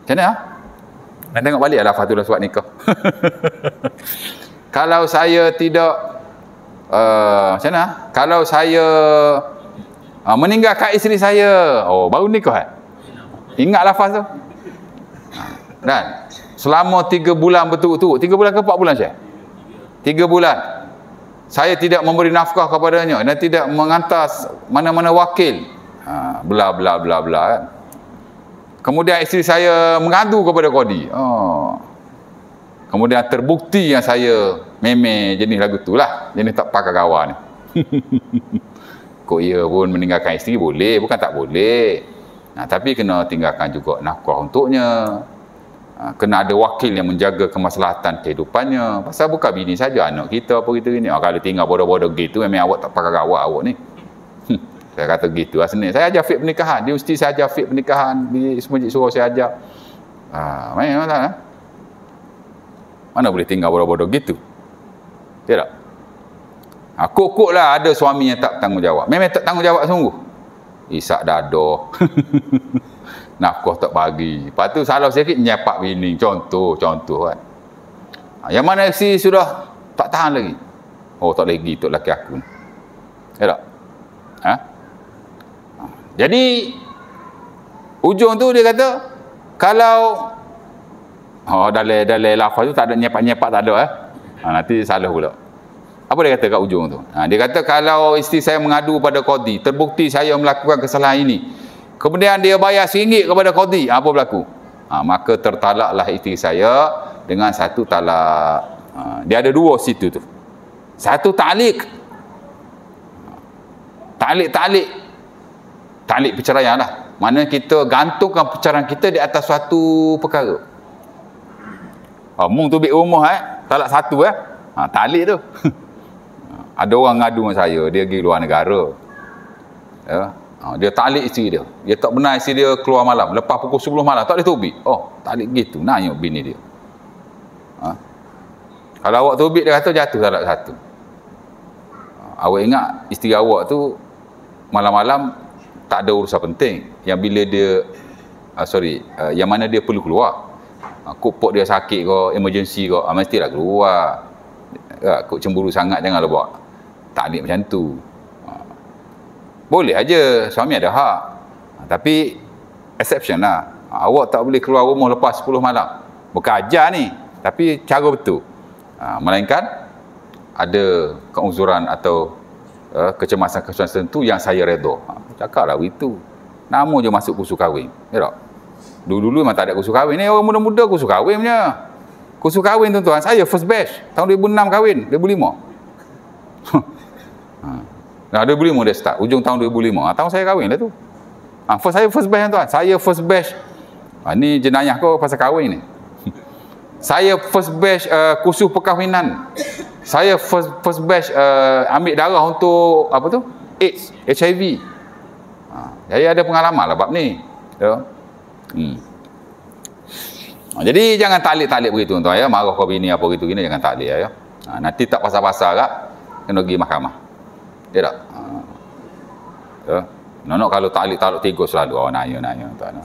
macam mana? Nak tengok balik lah Fatul surat nikah. Kalau saya tidak, macam mana? Kalau saya meninggalkan isteri saya, baru nikah. Ingat lafaz tu. Dan selama 3 bulan betul-betul, 3 bulan ke 4 bulan saya? 3 bulan. Saya tidak memberi nafkah kepadanya dan tidak menghantar mana-mana wakil. Bla bla bla bla kan. Kemudian isteri saya mengadu kepada qadi. Kemudian terbukti yang saya memang jenis lagu tu lah. Jenis tak pakai kawan ni. Kok ia pun meninggalkan isteri boleh, bukan tak boleh. Tapi kena tinggalkan juga nafkah untuknya. Kena ada wakil yang menjaga kemaslahatan kehidupannya. Pasal bukan bini saja, anak kita apa kita ni. Kalau tinggal bodoh-bodoh gitu, memang awak tak pakai awak ni. Saya kata gitu lah senang. Saya ajar fiqh pernikahan. Di universiti saya ajar fiqh pernikahan. Di masjid surau saya ajar. Mana tak? Mana boleh tinggal bodoh-bodoh gitu? Ya tak? Kok-kok lah ada suami yang tak bertanggungjawab. Memang tak tanggungjawab sungguh. Isak dada. Nafkah tak bagi. Lepas tu salah sikit nyepak bini. Contoh kan. Yang mana si sudah tak tahan lagi. Tak lagi untuk lelaki aku. Ya tak? Jadi ujung tu dia kata kalau dalam lafaz tu tak ada nyepak-nyepak, tak ada nanti salah pula. Apa dia kata kat ujung tu? Dia kata kalau isteri saya mengadu pada qadi, terbukti saya melakukan kesalahan ini, kemudian dia bayar RM1 kepada qadi, apa berlaku? Maka tertalaklah isteri saya dengan satu talak. Dia ada 2 situ tu. Satu ta'liq. Ta'liq perceraian lah. Mana kita gantungkan perceraian kita di atas suatu perkara. Mung tu bik rumah talak satu Talik tu. Ada orang ngadu dengan saya, dia pergi luar negara. Ya. Dia talik isteri dia. Dia tak benar isteri dia keluar malam. Lepas pukul 10 malam, tak boleh tubik. Oh, talik gitu. Nanya bini dia. Kalau awak tubik, dia kata jatuh talak satu. Awak ingat, isteri awak tu malam-malam tak ada urusan penting. Yang bila dia, yang mana dia perlu keluar. Kok dia sakit ke, emergency ke, mestilah keluar. Kok cemburu sangat, janganlah buat talik macam tu. Boleh aja, suami ada hak. Tapi exception lah. Awak tak boleh keluar rumah lepas 10 malam. Bukan ajar ni, tapi cara betul. Melainkan ada keuzuran atau kecemasan-kecemasan tertentu yang saya redha. Cakaplah begitu. Nama je masuk kursus kahwin. Ya tak? Dulu-dulu memang tak ada kursus kahwin. Ni orang muda-muda kursus kahwin punya. Kursus kahwin tuan-tuan, saya first batch. Tahun 2006 kahwin, 2005. Nah, 2005 dia start. Ujung tahun 2005. Tahun saya kahwin lah tu. Saya first batch tuan. Saya first batch. Ni jenayah kau pasal kahwin ni. Saya first batch kursus perkahwinan. Saya first batch ambil darah untuk apa tu? AIDS, HIV. Saya ada pengalaman lah bab ni. Ya. Jadi jangan talik-talik begitu tuan ya. Marah kau bini apa gitu gini jangan talik ya. Nanti tak pasal-pasal kak kena pergi mahkamah. Ya tak? Ya. Nonok kalau talik-talik tiga selalu nanya tuan.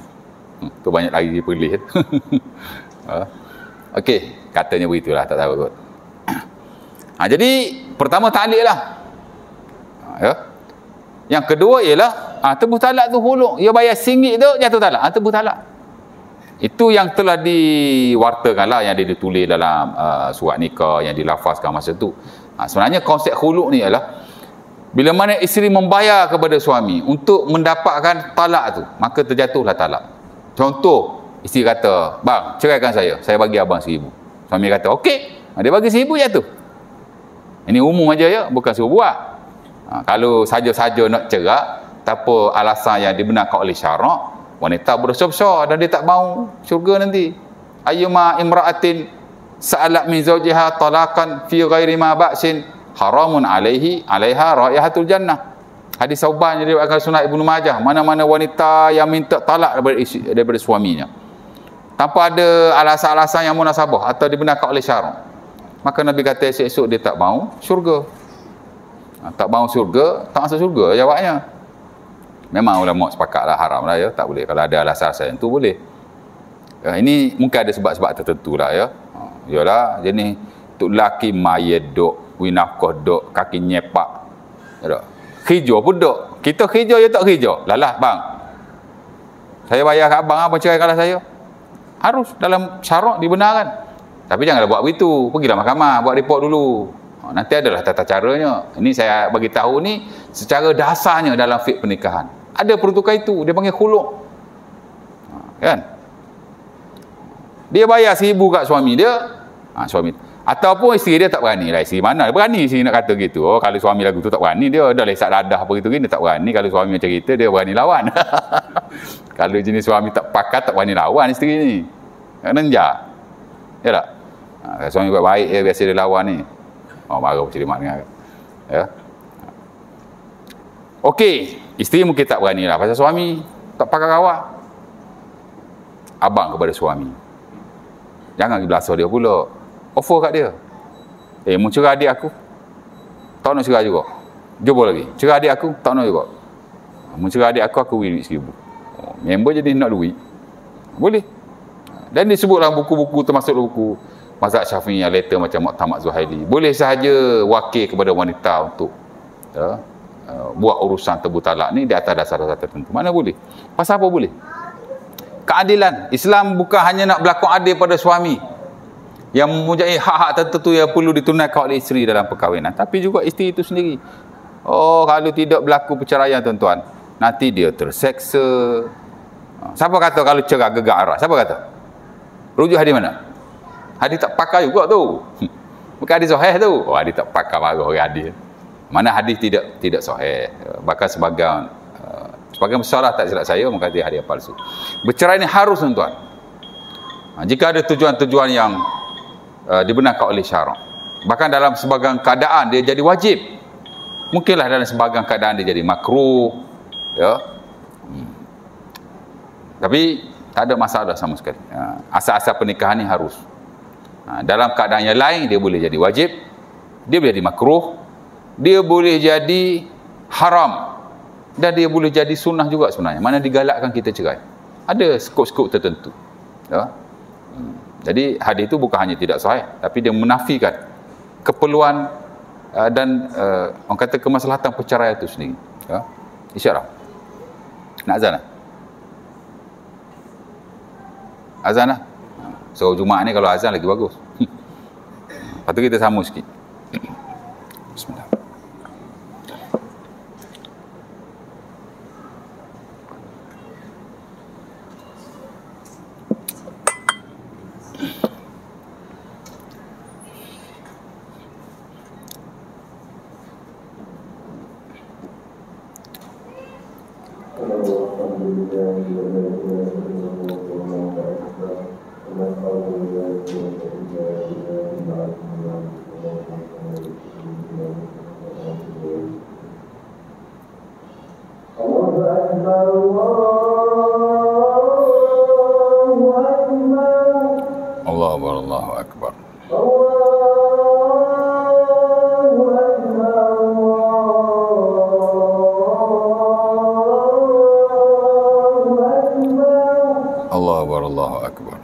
Tu banyak lagi dipilih. Okey, katanya begitulah, tak tahu kot. Jadi pertama talik lah. Ya. Yang kedua ialah tebuh talak tu huluk. Dia bayar RM1 tu jatuh talak. Tebuh talak. Itu yang telah diwartakan lah, yang ditulis dalam surat nikah, yang dilafazkan masa tu. Sebenarnya konsep huluk ni ialah bila mana isteri membayar kepada suami untuk mendapatkan talak tu, maka terjatuhlah talak. Contoh, isteri kata, bang, ceraikan saya bagi abang RM1,000. Suami kata, okey. Dia bagi RM1,000 jatuh. Ini umum aja ya, bukan suruh buat. Kalau saja-saja nak cerai, tanpa alasan yang dibenarkan oleh syarak, wanita berdosa besar dan dia tak mau syurga nanti. Ayyuma imra'atin sa'alat min zawjiha talaqan fi ghairi ma ba'sin haramun alaiha raihatul jannah. Hadis Sauban yang diriwayatkan Sunan Ibnu Majah. Mana-mana wanita yang minta talak daripada suaminya tanpa ada alasan-alasan yang munasabah atau dibenarkan oleh syarak, maka Nabi kata esok-esok dia tak mau syurga. Tak mau syurga, tak masuk syurga jawabnya. Memang ulama sepakatlah haram lah ya, tak boleh. Kalau ada alasan-alasan itu boleh. Ini mungkin ada sebab-sebab tertentu lah ya. Yalah, jenis tuk laki mayat duk, winafkah duk, kaki nyepak. Ya, hijau pun duk. Kita hijau ya tak hijau. Lalah bang, saya bayar kat abang, abang ceraikanlah saya. Harus dalam syarak dibenarkan. Tapi janganlah buat begitu. Pergilah mahkamah, buat report dulu. Nanti adalah tata caranya. Ini saya bagi tahu ni secara dasarnya dalam fiqh pernikahan. Ada peruntukan itu, dia panggil khuluk. Kan? Dia bayar RM1,000 kat suami dia. Suami. Ataupun isteri dia tak berani lah. Isteri mana berani isteri nak kata gitu. Kalau suami lagu tu tak berani, dia dah lesak dadah apa gitu gini, tak berani. Kalau suami macam kita, dia berani lawan. Kalau jenis suami tak pakat, tak berani lawan isteri ni. Nenjak. Ya tak? Suami buat baik, biasa dia lawan ni. Marah macam mana. Ya. Okey, isteri mungkin tak berani lah. Pasal suami tak pakai awak. Abang kepada suami. Jangan belasah dia pula. Offer kat dia. Mau cerai adik aku? Tak nak cerai juga. Jumpa lagi. Cerai adik aku? Tak nak juga. Mau cerai adik aku beri duit RM1,000. Member jadi nak duit. Boleh. Dan disebut dalam buku-buku, termasuk buku mazhab Syafi'iyah letter macam Mu'tamad Zuhaili. Boleh sahaja wakil kepada wanita untuk buat urusan tebuh talak ni di atas dasar-dasar tertentu. Mana boleh? Pasal apa boleh? Keadilan. Islam bukan hanya nak berlaku adil pada suami yang mempunyai hak-hak tertentu yang perlu ditunaikan oleh isteri dalam perkahwinan, tapi juga isteri itu sendiri. Kalau tidak berlaku perceraian tuan-tuan, nanti dia terseksa. Siapa kata kalau cerai gegak arah? Siapa kata? Rujuk hadis mana? Hadis tak pakai juga tu. Bukan hadis sahih tu. Hadis tak pakai marah orang hadis. Mana hadis tidak sahih. Bahkan sebagian besar lah tak silap saya mengatakan hadis palsu. Bercerai ni harus tuan-tuan. Jika ada tujuan-tujuan yang dibenarkan oleh syarak. Bahkan dalam sebagian keadaan dia jadi wajib. Mungkinlah dalam sebagian keadaan dia jadi makruh, ya. Tapi tak ada masalah sama sekali. Asal-asal pernikahan ni harus. Dalam keadaan yang lain dia boleh jadi wajib, dia boleh jadi makruh, dia boleh jadi haram, dan dia boleh jadi sunnah juga sebenarnya. Mana digalakkan kita cerai. Ada skop-skop tertentu. Ya. Jadi hadis itu bukan hanya tidak sahih, tapi dia menafikan keperluan dan orang kata kemaslahatan perceraian itu sendiri. Ya. InsyaAllah. Nak azan lah? Azan lah. So Jumaat ni kalau azan lagi bagus. Lepas tu kita sambung sikit. Bismillah. Allahu Akbar. Allahu Akbar.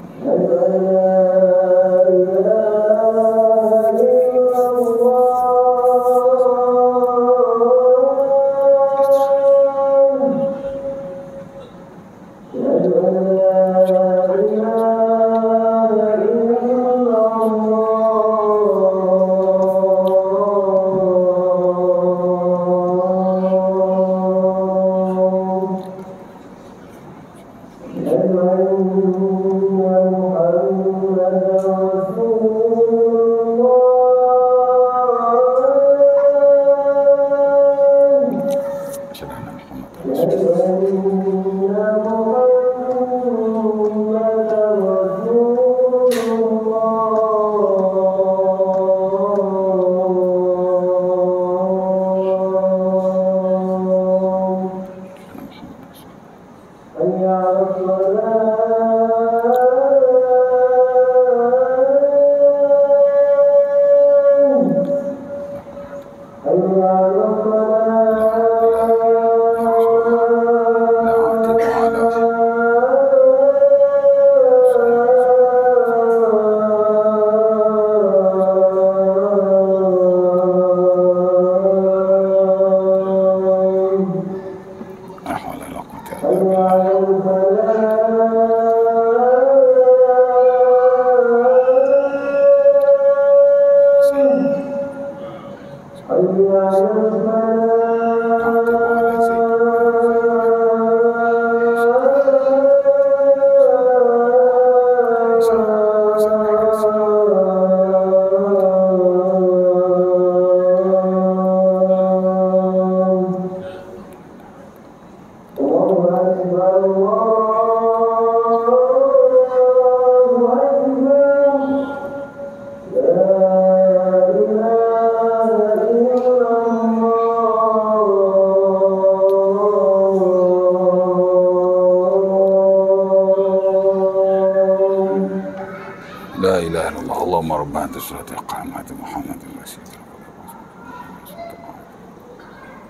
La ilaha illallah Allahumma rabbana tasratil qamati Muhammadin rasulullah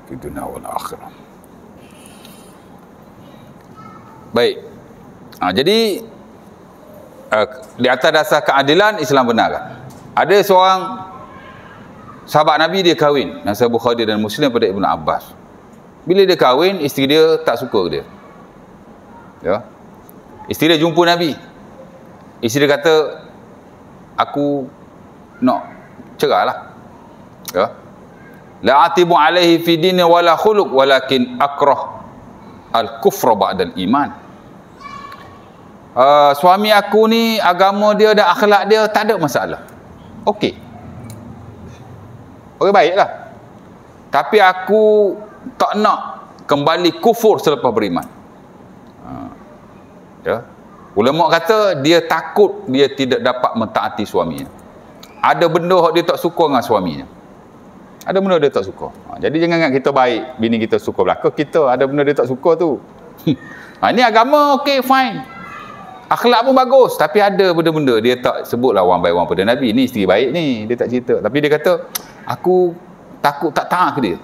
fi dunya wal akhirah. Baik. Jadi di atas dasar keadilan Islam benarkan. Ada seorang sahabat Nabi, dia kahwin, Nasab Bukhari dan Muslim, pada Ibn Abbas. Bila dia kahwin, isteri dia tak suka dia. Ya. Isteri dia jumpa Nabi. Isteri dia kata, aku nak cerailah. Ya. La atibu alaihi fi dini wala khuluq walakin akrah al-kufra ba'dal iman. Suami aku ni agama dia dan akhlak dia tak ada masalah. Okey. Okey, baiklah. Tapi aku tak nak kembali kufur selepas beriman. Ya. Ulama kata dia takut dia tidak dapat mentaati suaminya. ada benda dia tak suka dengan suaminya. Ada benda dia tak suka. Jadi jangan ingat kita baik, bini kita suka belaka, kita ada benda dia tak suka tu. Ini agama okey, fine. Akhlak pun bagus, tapi ada benda-benda dia tak sebutlah orang baik orang pada Nabi. Ni isteri baik ni, dia tak cerita. Tapi dia kata, aku takut tak taat ke dia.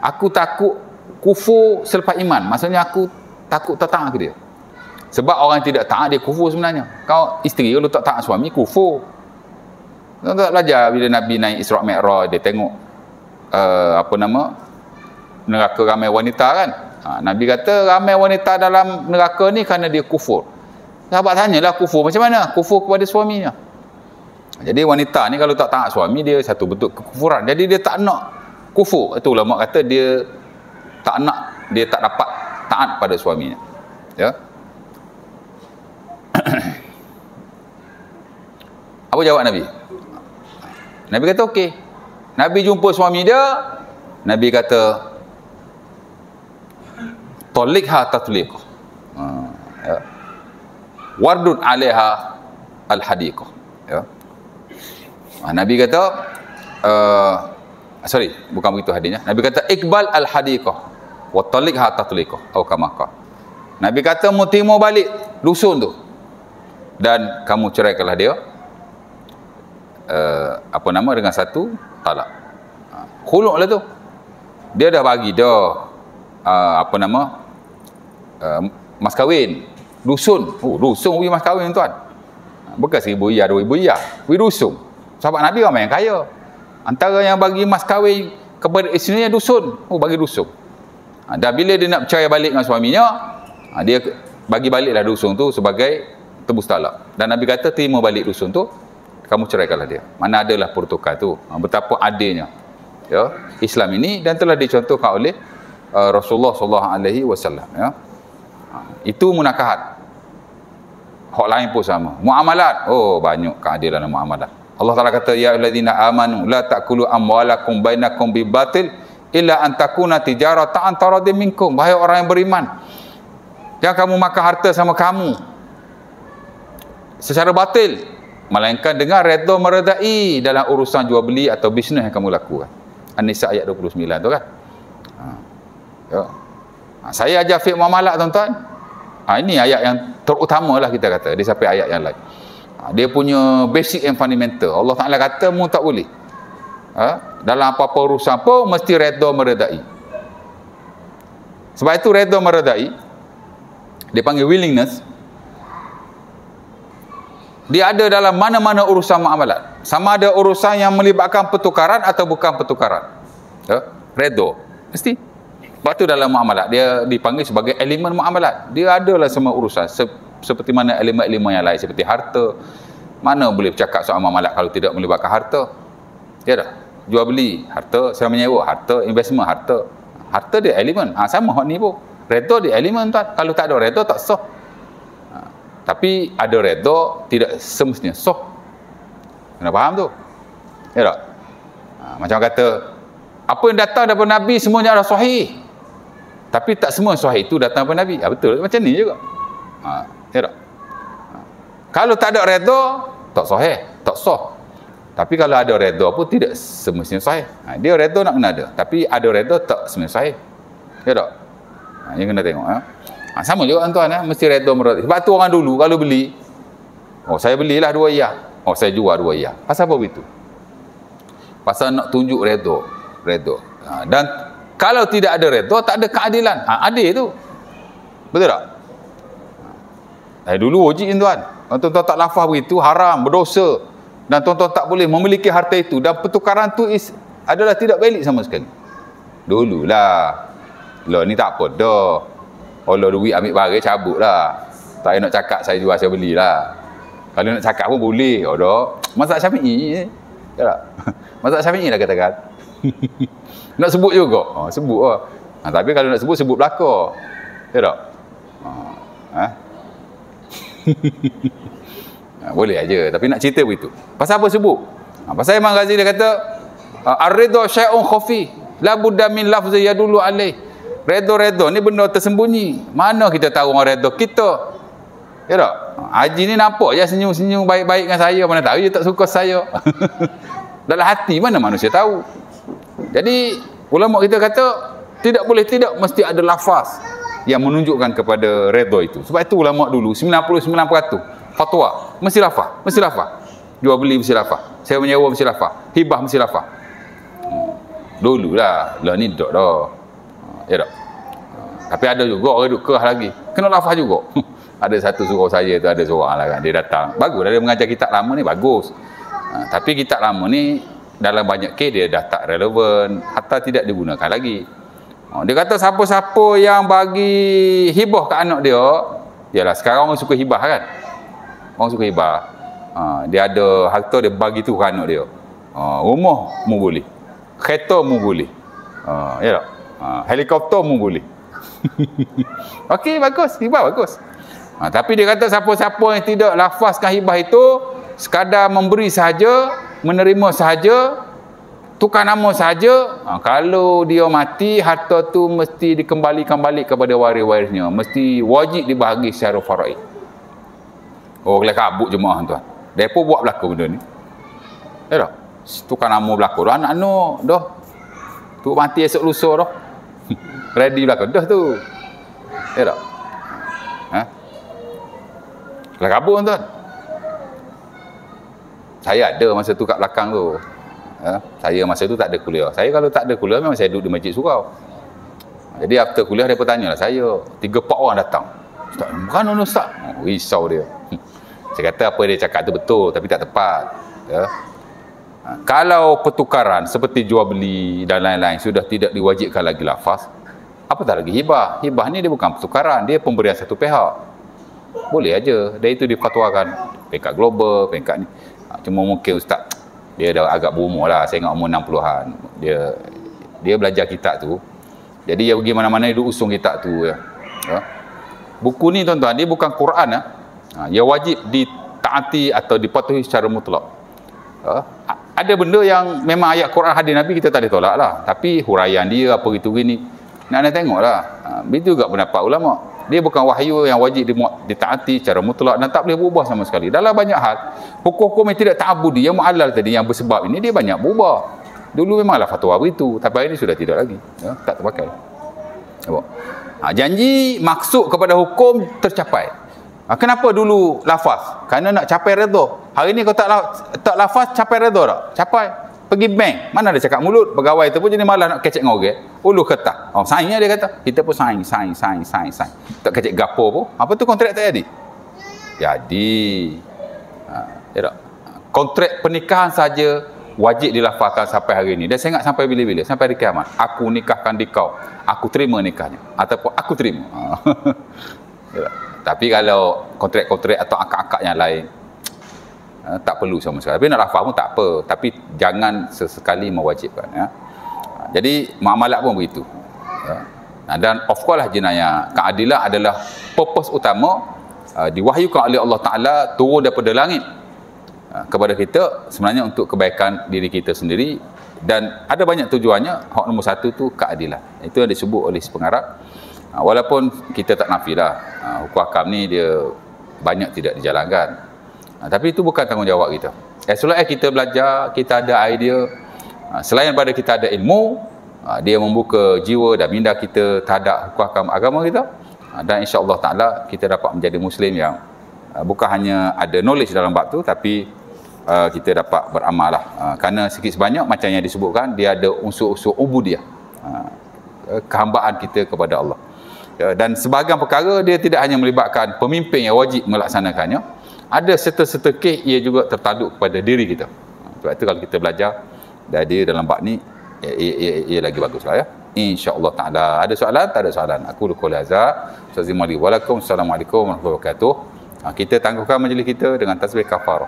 Aku takut kufur selepas iman. Maksudnya aku takut tak taat ke dia. Sebab orang yang tidak taat dia kufur sebenarnya. Kau isteri kalau tak taat suami kufur. Kau tak belajar bila Nabi naik Isra' Mi'raj, dia tengok neraka ramai wanita kan. Nabi kata ramai wanita dalam neraka ni kerana dia kufur. Sahabat tanyalah kufur macam mana? Kufur kepada suaminya. Jadi wanita ni kalau tak taat suami dia satu bentuk kekufuran. Jadi dia tak nak kufur. Itu ulama kata dia tak nak, dia tak dapat taat pada suaminya. Ya. Apa jawab Nabi? Nabi kata okey. Nabi jumpa suami dia, Nabi kata talikha tatliqah. Ya. Wardud 'alaiha al-hadiqah. Ya. Nabi kata sorry, bukan begitu hadisnya. Nabi kata iqbal al-hadiqah wa talikha tatliqah atau kama qala. Nabi kata mu terima balik dusun tu dan kamu ceraikanlah dia dengan satu talak. Khulu' lah tu. Dia dah bagi dah mas kahwin. Dusun. Dusun bagi mas kahwin tuan. Bukan 1,000 riyal, 2,000 riyal. Bagi dusun. Sahabat Nabi ramai yang kaya. Antara yang bagi mas kahwin kepada isterinya dusun. Bagi dusun. Dan bila dia nak percaya balik dengan suaminya, dia bagi baliklah dusun tu sebagai tebus talak. Dan Nabi kata terima balik dusun tu, kamu ceraikanlah dia. Mana adalah protokol tu. Betapa adilnya ya Islam ini, dan telah dicontohkan oleh Rasulullah SAW. Ya. Itu munakahat. Hak lain pun sama. Muamalat. Banyak keadilan dalam muamalat. Allah Taala kata ya ayyuhallazina amanu la ta'kulu amwalakum bainakum bibatil illa an takuna tijaratan taradin minkum. Wahai orang yang beriman, jangan kamu makan harta sama kamu secara batil, melainkan dengan redha meredai dalam urusan jual beli atau bisnes yang kamu lakukan. An-Nisa ayat 29 tu kan. Ya. Saya ajar fiqh muamalat tuan-tuan. Ini ayat yang terutama lah kita kata. Dia sampai ayat yang lain. Dia punya basic and fundamental. Allah Ta'ala kata mu tak boleh. Dalam apa-apa urusan pun mesti redha meredai. Sebab itu redha meredai dia panggil willingness. Dia ada dalam mana-mana urusan muamalat. Sama ada urusan yang melibatkan pertukaran atau bukan pertukaran. Ya? Redha. Mesti. Sebab tu dalam muamalat dia dipanggil sebagai elemen muamalat. Dia adalah semua urusan seperti mana elemen-elemen yang lain seperti harta. Mana boleh bercakap soal muamalat kalau tidak melibatkan harta? Ya dah. Jual beli, harta, sewa menyewa, harta, investment, harta. Harta dia elemen. Sama hak ni pun. Redha dia elemen tuan. Kalau tak ada redha tak sah. Tapi ada redha tidak semestinya sah. Kena faham tu? Ya tak? Macam kata apa yang datang daripada Nabi semuanya adalah sahih. Tapi tak semua sahih itu datang daripada Nabi. Betul. Macam ni juga. Ya tak? Kalau tak ada redha tak sahih, tak sah. Tapi kalau ada redha pun tidak semestinya sahih. Dia redha nak kena ada. Tapi ada redha tak semestinya sahih. Ya tak? Yang kena tengok. Sama juga tuan, mesti redha meredha. Sebab tu orang dulu kalau beli, saya belilah 2 riyal. Saya jual 2 riyal. Pasal apa begitu? Pasal nak tunjuk redha. Dan kalau tidak ada redha, tak ada keadilan. Adil tu. Betul tak? Dulu wajib tuan. Tuan-tuan tak lafaz begitu, haram, berdosa. Dan tuan-tuan tak boleh memiliki harta itu. Dan pertukaran tu adalah tidak valid sama sekali. Dululah. Lah ni tak apa dah. Kalau duit ambil barang cabut lah. Tak payah nak cakap saya jual saya belilah. Kalau nak cakap pun boleh. Dah. Mazhab Syafi'i. Ya tak? Mazhab Syafi'i lah katakan. Nak sebut juga. Sebut lah. Tapi kalau nak sebut belakang. Ya tak? Boleh aja. Tapi nak cerita begitu. Pasal apa sebut? Pasal Imam Ghazali dia kata ar-ridha syai'un khafi la budda min lafzi yadullu alaih. Redha ni benda tersembunyi. Mana kita tahu orang redha kita? Ya tak? Haji ni nampak je senyum-senyum baik-baik dengan saya, mana tahu dia tak suka saya. Dalam hati mana manusia tahu. Jadi ulama kita kata tidak boleh tidak mesti ada lafaz yang menunjukkan kepada redha itu. Sebab itu ulama dulu 99% fatwa mesti lafaz. Jual beli mesti lafaz. Saya menyewa mesti lafaz. Hibah mesti lafaz. Dululah, lah ni tak dah. Ya tak? Tapi ada juga orang duk kerah lagi. Kena lafaz juga. Ada satu suruh saya tu, ada seorang lah kan, dia datang. Bagus dia mengajar kitab lama ni, bagus. Tapi kitab lama ni dalam banyak kes dia dah tak relevan, hatta tidak digunakan lagi. Dia kata siapa-siapa yang bagi hibah ke anak dia, yalah sekarang orang suka hibah kan. Orang suka hibah. Dia ada harta dia bagi tu ke anak dia. Rumah mu boleh. Kereta mu boleh. Ya tak? Helikopter mu boleh. Okey, bagus, hibah bagus. Tapi dia kata siapa-siapa yang tidak lafazkan hibah itu, sekadar memberi sahaja, menerima sahaja, tukar nama sahaja, kalau dia mati, harta tu mesti dikembalikan balik kepada waris-warisnya, mesti wajib dibahagi secara faraid. Oh, boleh kabut jemaah tuan. Depa buat berlaku benda ni. Ya tak? Tukar nama berlaku dah, anak dah. Tu mati esok lusa dah. Ready berlaku dah tu. Ya tak? Boleh kabut tuan. Saya ada masa tu kat belakang tu. Saya masa tu tak ada kuliah. Saya kalau tak ada kuliah memang saya duduk di masjid surau. Jadi after kuliah dia bertanyalah saya. 3-4 orang datang. Ustaz, mana Ustaz? Risau dia. Saya kata apa dia cakap tu betul tapi tak tepat. Ya. Kalau pertukaran seperti jual beli dan lain-lain sudah tidak diwajibkan lagi lafaz, apatah lagi hibah. Hibah ni dia bukan pertukaran, dia pemberian satu pihak. Boleh aja. Dan itu difatwakan peringkat global, peringkat ni. Cuma mungkin ustaz dia dah agak berumur lah, saya ingat umur 60-an. Dia belajar kitab tu. Jadi dia pergi mana-mana dia usung kitab tu ya. Buku ni tuan-tuan, dia bukan Quran ya. Dia wajib ditaati atau dipatuhi secara mutlak. Ada benda yang memang ayat Quran hadis Nabi kita tak boleh tolak lah. Tapi huraian dia apa gitu gini, nak tengok lah. Begitu juga pendapat ulama. Dia bukan wahyu yang wajib ditaati secara mutlak dan tak boleh berubah sama sekali. Dalam banyak hal, hukum-hukum yang tidak ta'abudi, yang mu'allal tadi, yang bersebab ini, dia banyak berubah. Dulu memanglah fatwa begitu, tapi hari ini sudah tidak lagi. Ya, tak terpakai. Janji maksud kepada hukum tercapai. Kenapa dulu lafaz? Kerana nak capai redha. Hari ni kau tak lafaz, capai redha tak? Capai. Pergi bank, mana ada cakap mulut, pegawai tu pun jadi malah nak kecek dengan orang. Ulu kertas. Saing dia kata. Kita pun saing. Tak kecek gapo pun. Apa tu kontrak tak jadi? Jadi. Ya tak? Kontrak pernikahan saja wajib dilafazkan sampai hari ini. Dan saya ingat sampai bila-bila? Sampai hari kiamat. Aku nikahkan di kau. Aku terima nikahnya. Ataupun aku terima. Ya tak? Tapi kalau kontrak-kontrak atau akad-akad yang lain, tak perlu sama sekali. Tapi nak lafaz pun tak apa. Tapi jangan sesekali mewajibkan. Ya. Jadi muamalat pun begitu. Ya. Dan of course lah jenayah. Keadilan adalah purpose utama diwahyukan oleh Allah Ta'ala turun daripada langit kepada kita sebenarnya untuk kebaikan diri kita sendiri. Dan ada banyak tujuannya. Hak nombor satu tu keadilan. Itu yang disebut oleh pengarang. Walaupun kita tak nafilah. Hukum hakam ni dia banyak tidak dijalankan. Tapi itu bukan tanggungjawab kita. As long as kita belajar, kita ada idea, selain daripada kita ada ilmu, dia membuka jiwa dan minda kita terhadap hukum agama kita, dan insya-Allah taala kita dapat menjadi muslim yang bukan hanya ada knowledge dalam bab tu, tapi kita dapat beramal lah. Kerana sikit sebanyak macam yang disebutkan, dia ada unsur-unsur ubudiyah, kehambaan kita kepada Allah. Dan sebahagian perkara dia tidak hanya melibatkan pemimpin yang wajib melaksanakannya, ada serta-serta kes ia juga tertaduk kepada diri kita. Sebab itu kalau kita belajar dari dalam bab ni, ia lagi baguslah ya. InsyaAllah ta'ala. Ada soalan? Tak ada soalan. Aku lukul hazar. Assalamualaikum warahmatullahi wabarakatuh. Kita tangguhkan majlis kita dengan tasbih kafarah.